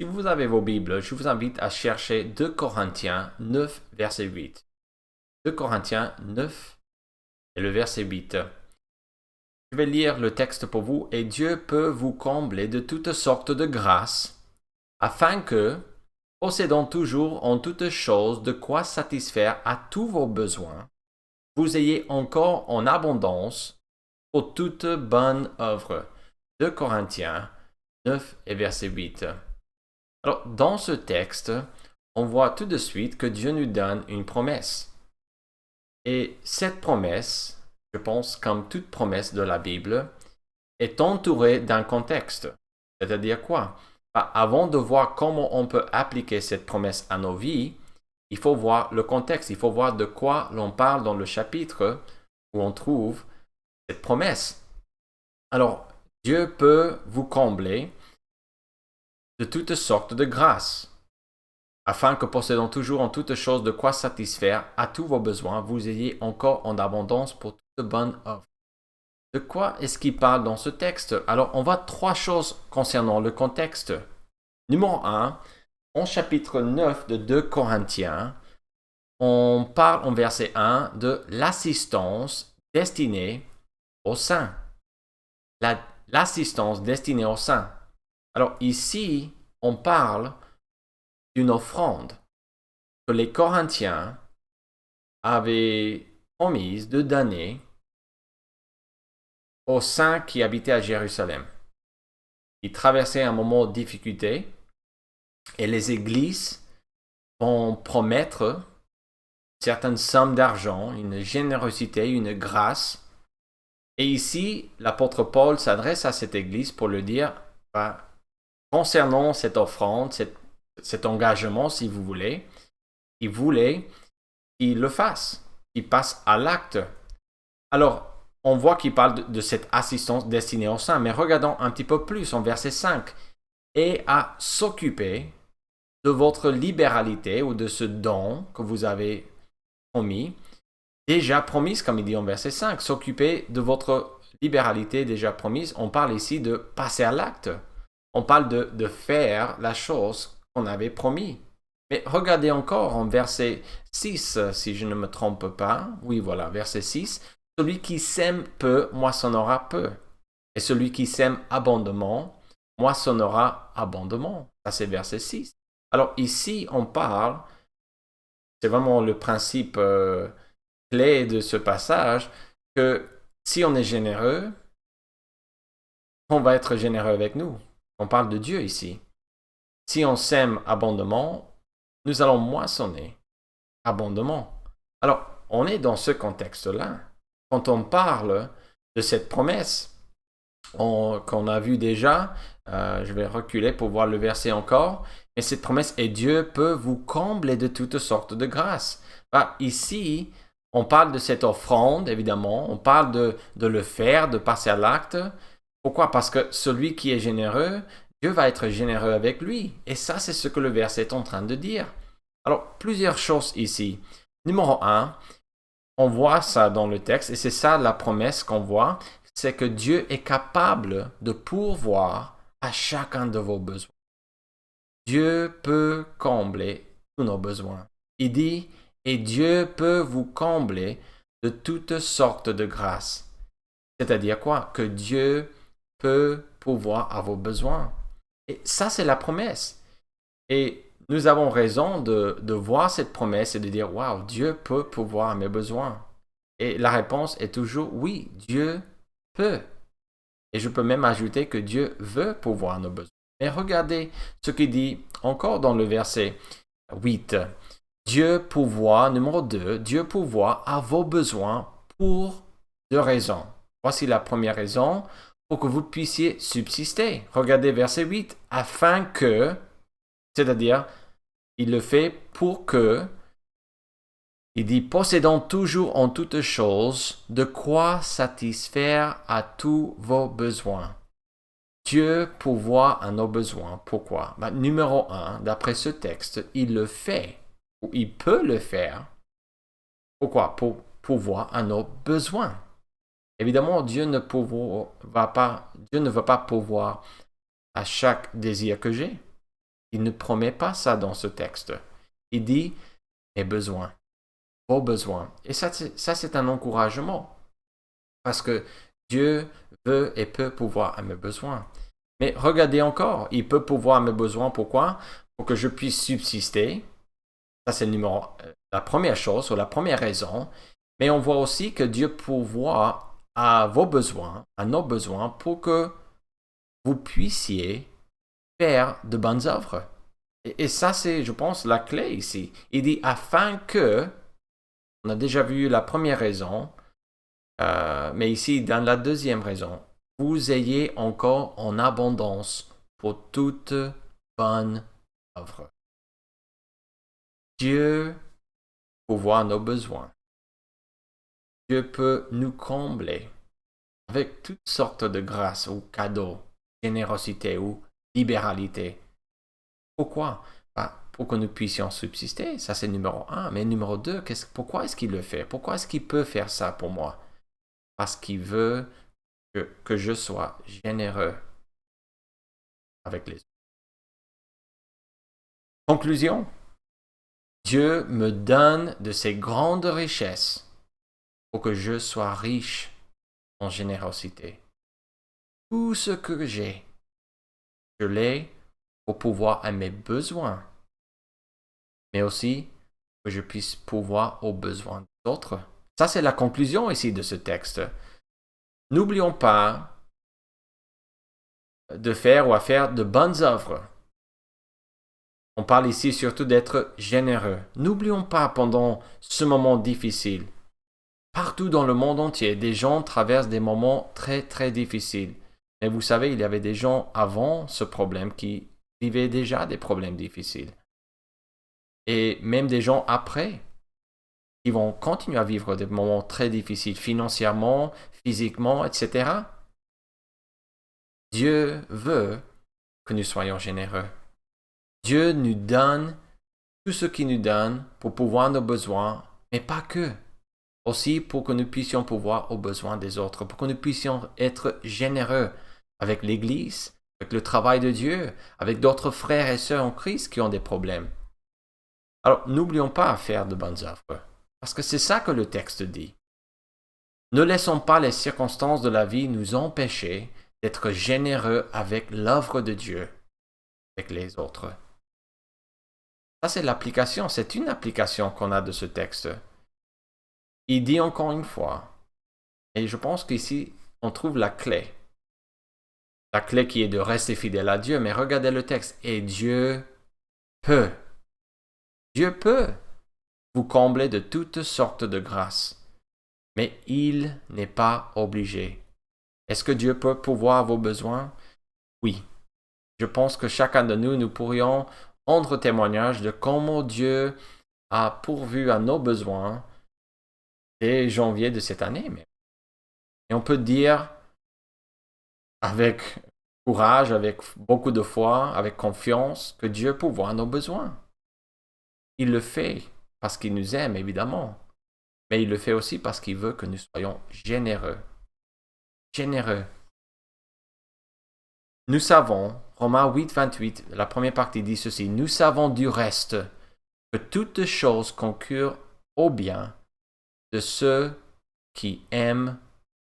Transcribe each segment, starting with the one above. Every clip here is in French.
Si vous avez vos Bibles, je vous invite à chercher 2 Corinthiens 9, verset 8. 2 Corinthiens 9 et le verset 8. Je vais lire le texte pour vous. Et Dieu peut vous combler de toutes sortes de grâces, afin que, possédant toujours en toutes choses de quoi satisfaire à tous vos besoins, vous ayez encore en abondance pour toute bonne œuvre. 2 Corinthiens 9 et verset 8. Alors, dans ce texte, on voit tout de suite que Dieu nous donne une promesse. Et cette promesse, je pense, comme toute promesse de la Bible, est entourée d'un contexte. C'est-à-dire quoi? Avant de voir comment on peut appliquer cette promesse à nos vies, il faut voir le contexte, il faut voir de quoi l'on parle dans le chapitre où on trouve cette promesse. Alors, Dieu peut vous combler de toutes sortes de grâces, afin que possédant toujours en toutes choses de quoi satisfaire à tous vos besoins, vous ayez encore en abondance pour toute bonne œuvre. De quoi est-ce qu'il parle dans ce texte? Alors, on voit 3 choses concernant le contexte. Numéro 1, en chapitre 9 de 2 Corinthiens, on parle en verset 1 de l'assistance destinée aux saints. L'assistance destinée aux saints. Alors ici, on parle d'une offrande que les Corinthiens avaient promise de donner aux saints qui habitaient à Jérusalem. Ils traversaient un moment de difficulté et les églises vont promettre certaines sommes d'argent, une générosité, une grâce. Et ici, l'apôtre Paul s'adresse à cette église pour lui dire, concernant cette offrande, cet engagement, si vous voulez, il voulait qu'il le fasse, qu'il passe à l'acte. Alors, on voit qu'il parle de cette assistance destinée aux saints, mais regardons un petit peu plus en verset 5. Et à s'occuper de votre libéralité ou de ce don que vous avez promis, déjà promise, comme il dit en verset 5, s'occuper de votre libéralité déjà promise. On parle ici de passer à l'acte. On parle de faire la chose qu'on avait promis. Mais regardez encore en verset 6, si je ne me trompe pas. Oui, voilà, verset 6. Celui qui sème peu moissonnera peu. Et celui qui sème abondamment moissonnera abondamment. Ça, c'est verset 6. Alors ici, on parle, c'est vraiment le principe clé de ce passage, que si on est généreux, on va être généreux avec nous. On parle de Dieu ici. Si on sème abondamment, nous allons moissonner abondamment. Alors, on est dans ce contexte-là. Quand on parle de cette promesse qu'on a vue déjà, je vais reculer pour voir le verset encore, mais cette promesse est Dieu peut vous combler de toutes sortes de grâces. Ici, on parle de cette offrande, évidemment, on parle de le faire, de passer à l'acte. Pourquoi? Parce que celui qui est généreux, Dieu va être généreux avec lui. Et ça, c'est ce que le verset est en train de dire. Alors, plusieurs choses ici. Numéro 1, on voit ça dans le texte, et c'est ça la promesse qu'on voit, c'est que Dieu est capable de pourvoir à chacun de vos besoins. Dieu peut combler tous nos besoins. Il dit, et Dieu peut vous combler de toutes sortes de grâces. C'est-à-dire quoi? Que Dieu peut pourvoir à vos besoins. Et ça, c'est la promesse. Et nous avons raison de voir cette promesse et de dire, waouh, Dieu peut pourvoir à mes besoins. Et la réponse est toujours, oui, Dieu peut. Et je peux même ajouter que Dieu veut pourvoir à nos besoins. Mais regardez ce qu'il dit encore dans le verset 8. Dieu pourvoit, numéro 2, Dieu pourvoit à vos besoins pour 2 raisons. Voici la première raison, pour que vous puissiez subsister. Regardez verset 8, afin que, c'est-à-dire, il le fait pour que, il dit, possédant toujours en toutes choses de quoi satisfaire à tous vos besoins. Dieu pourvoit à nos besoins. Pourquoi? Numéro 1, d'après ce texte, il le fait, ou il peut le faire. Pourquoi? Pour pourvoir à nos besoins. Évidemment, Dieu ne va pas pourvoir à chaque désir que j'ai. Il ne promet pas ça dans ce texte. Il dit mes besoins, vos besoins. Et ça c'est un encouragement. Parce que Dieu veut et peut pourvoir à mes besoins. Mais regardez encore, il peut pourvoir à mes besoins. Pourquoi? Pour que je puisse subsister. Ça, c'est la première chose ou la première raison. Mais on voit aussi que Dieu pourvoit à vos besoins, à nos besoins, pour que vous puissiez faire de bonnes œuvres. Et ça, c'est, je pense, la clé ici. Il dit afin que, on a déjà vu la première raison, mais ici, dans la deuxième raison, vous ayez encore en abondance pour toute bonne œuvre. Dieu pourvoit nos besoins. Dieu peut nous combler avec toutes sortes de grâces ou cadeaux, générosité ou libéralité. Pourquoi? Pour que nous puissions subsister, ça c'est numéro 1. Mais numéro 2, pourquoi est-ce qu'il le fait? Pourquoi est-ce qu'il peut faire ça pour moi? Parce qu'il veut que je sois généreux avec les autres. Conclusion, Dieu me donne de ses grandes richesses pour que je sois riche en générosité. Tout ce que j'ai, je l'ai pour pouvoir à mes besoins, mais aussi que je puisse pouvoir aux besoins des autres. Ça, c'est la conclusion ici de ce texte. N'oublions pas de faire ou à faire de bonnes œuvres. On parle ici surtout d'être généreux. N'oublions pas pendant ce moment difficile. Partout dans le monde entier, des gens traversent des moments très très difficiles. Mais vous savez, il y avait des gens avant ce problème qui vivaient déjà des problèmes difficiles. Et même des gens après, qui vont continuer à vivre des moments très difficiles financièrement, physiquement, etc. Dieu veut que nous soyons généreux. Dieu nous donne tout ce qu'il nous donne pour pouvoir nos besoins, mais pas que. Aussi pour que nous puissions pouvoir aux besoins des autres, pour que nous puissions être généreux avec l'Église, avec le travail de Dieu, avec d'autres frères et sœurs en Christ qui ont des problèmes. Alors, n'oublions pas à faire de bonnes œuvres, parce que c'est ça que le texte dit. Ne laissons pas les circonstances de la vie nous empêcher d'être généreux avec l'œuvre de Dieu, avec les autres. Ça, c'est l'application, c'est une application qu'on a de ce texte. Il dit encore une fois, et je pense qu'ici, on trouve la clé. La clé qui est de rester fidèle à Dieu, mais regardez le texte. Et Dieu peut vous combler de toutes sortes de grâces, mais il n'est pas obligé. Est-ce que Dieu peut pourvoir vos besoins? Oui. Je pense que chacun de nous pourrions rendre témoignage de comment Dieu a pourvu à nos besoins dès janvier de cette année. Et on peut dire avec courage, avec beaucoup de foi, avec confiance, que Dieu pourvoit nos besoins. Il le fait parce qu'il nous aime, évidemment, mais il le fait aussi parce qu'il veut que nous soyons généreux. Généreux. Nous savons, Romains 8, 28, la première partie dit ceci, nous savons du reste que toutes choses concourent au bien de ceux qui aiment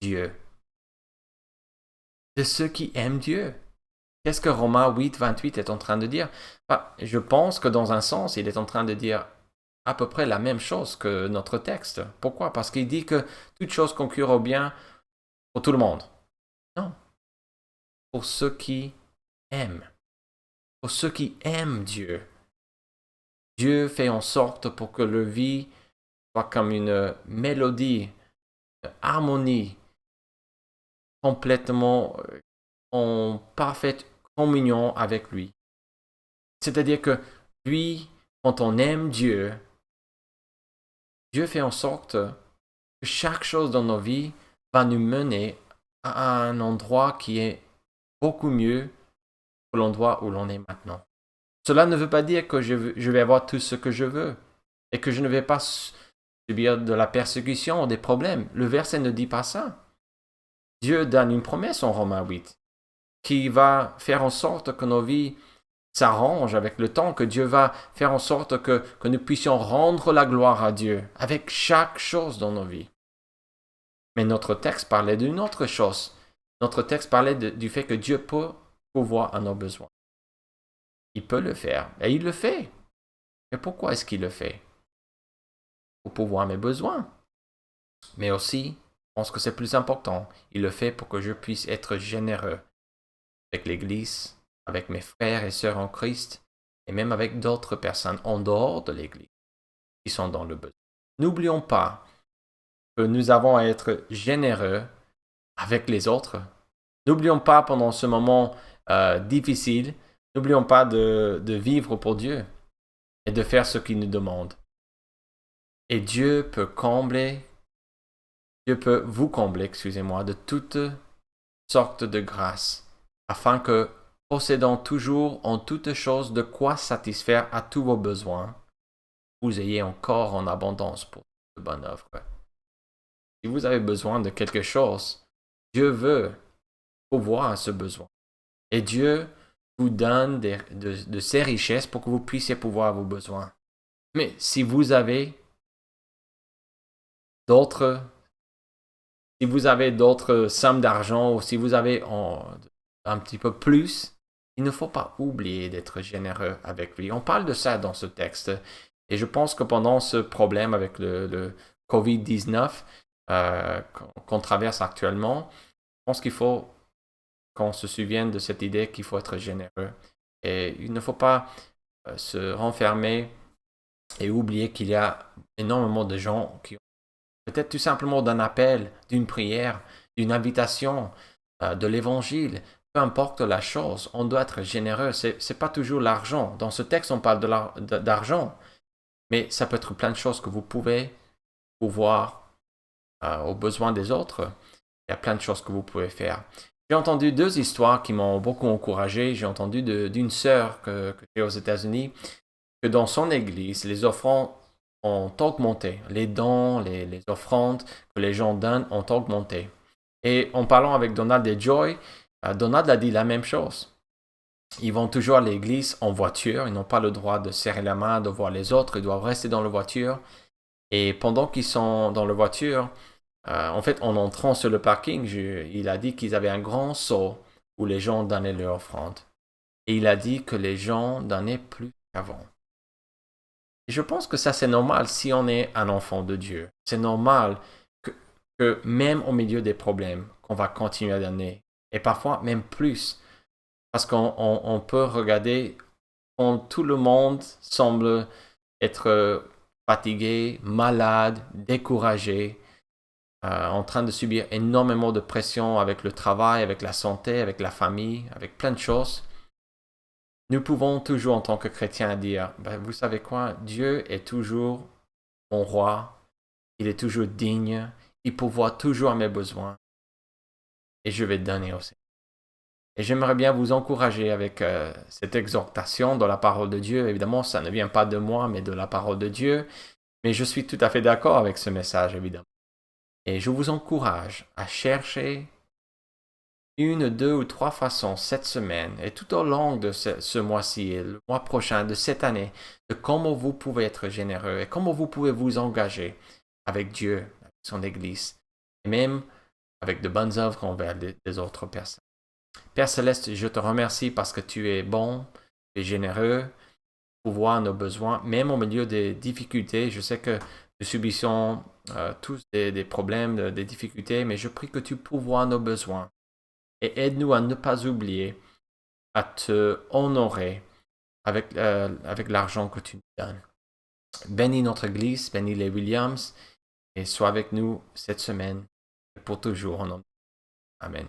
Dieu. De ceux qui aiment Dieu. Qu'est-ce que Romains 8, 28 est en train de dire? Je pense que dans un sens, il est en train de dire à peu près la même chose que notre texte. Pourquoi? Parce qu'il dit que toute chose concurrent au bien pour tout le monde. Non. Pour ceux qui aiment. Pour ceux qui aiment Dieu. Dieu fait en sorte pour que leur vie soit comme une mélodie, une harmonie, complètement en parfaite communion avec lui. C'est-à-dire que lui, quand on aime Dieu, Dieu fait en sorte que chaque chose dans nos vies va nous mener à un endroit qui est beaucoup mieux que l'endroit où l'on est maintenant. Cela ne veut pas dire que je vais avoir tout ce que je veux et que je ne vais pas subir de la persécution ou des problèmes. Le verset ne dit pas ça. Dieu donne une promesse en Romains 8 qui va faire en sorte que nos vies s'arrange avec le temps, que Dieu va faire en sorte que nous puissions rendre la gloire à Dieu avec chaque chose dans nos vies. Mais notre texte parlait d'une autre chose. Notre texte parlait du fait que Dieu peut pourvoir à nos besoins. Il peut le faire, et il le fait. Mais pourquoi est-ce qu'il le fait? Pour pourvoir à mes besoins. Mais aussi, je pense que c'est plus important, il le fait pour que je puisse être généreux avec l'Église, avec mes frères et sœurs en Christ, et même avec d'autres personnes en dehors de l'Église qui sont dans le besoin. N'oublions pas que nous avons à être généreux avec les autres. N'oublions pas pendant ce moment difficile, n'oublions pas de vivre pour Dieu et de faire ce qu'il nous demande. Et Dieu peut vous combler, excusez-moi, de toutes sortes de grâces, afin que, possédant toujours en toutes choses de quoi satisfaire à tous vos besoins, vous ayez encore en abondance pour de bonnes œuvres. Si vous avez besoin de quelque chose, Dieu veut pourvoir à ce besoin. Et Dieu vous donne de ses richesses pour que vous puissiez pourvoir à vos besoins. Mais si vous avez d'autres sommes d'argent ou si vous avez un petit peu plus, il ne faut pas oublier d'être généreux avec lui. On parle de ça dans ce texte. Et je pense que pendant ce problème avec le COVID-19 qu'on traverse actuellement, je pense qu'il faut qu'on se souvienne de cette idée qu'il faut être généreux. Et il ne faut pas se renfermer et oublier qu'il y a énormément de gens qui ont peut-être tout simplement d'un appel, d'une prière, d'une invitation, de l'évangile. Peu importe la chose, on doit être généreux. C'est pas toujours l'argent. Dans ce texte, on parle d'argent, mais ça peut être plein de choses que vous pouvez pouvoir aux besoins des autres. Il y a plein de choses que vous pouvez faire. J'ai entendu 2 histoires qui m'ont beaucoup encouragé. J'ai entendu d'une sœur que j'ai aux États-Unis que dans son église, les offrandes ont augmenté. Les dons, les offrandes que les gens donnent ont augmenté. Et en parlant avec Donald et Joy, Donald a dit la même chose. Ils vont toujours à l'église en voiture. Ils n'ont pas le droit de serrer la main, de voir les autres. Ils doivent rester dans la voiture. Et pendant qu'ils sont dans la voiture, en fait, en entrant sur le parking, il a dit qu'ils avaient un grand seau où les gens donnaient leur offrande. Et il a dit que les gens donnaient plus qu'avant. Et je pense que ça, c'est normal si on est un enfant de Dieu. C'est normal que même au milieu des problèmes, qu'on va continuer à donner. Et parfois même plus. Parce qu'on peut regarder quand tout le monde semble être fatigué, malade, découragé, en train de subir énormément de pression avec le travail, avec la santé, avec la famille, avec plein de choses. Nous pouvons toujours, en tant que chrétiens, dire, vous savez quoi, Dieu est toujours mon roi, il est toujours digne, il pourvoit toujours à mes besoins, et je vais donner aussi. Et j'aimerais bien vous encourager avec cette exhortation dans la parole de Dieu. Évidemment, ça ne vient pas de moi, mais de la parole de Dieu. Mais je suis tout à fait d'accord avec ce message, évidemment. Et je vous encourage à chercher 1, 2 ou 3 façons cette semaine et tout au long de ce mois-ci et le mois prochain de cette année de comment vous pouvez être généreux et comment vous pouvez vous engager avec Dieu, avec son Église et même avec de bonnes œuvres envers des autres personnes. Père Céleste, je te remercie parce que tu es bon, tu es généreux, pour voir nos besoins, même au milieu des difficultés. Je sais que nous subissons tous des problèmes, des difficultés, mais je prie que tu pourvoies nos besoins. Et aide-nous à ne pas oublier, à te honorer avec l'argent que tu nous donnes. Bénis notre Église, bénis les Williams, et sois avec nous cette semaine et pour toujours. Amen.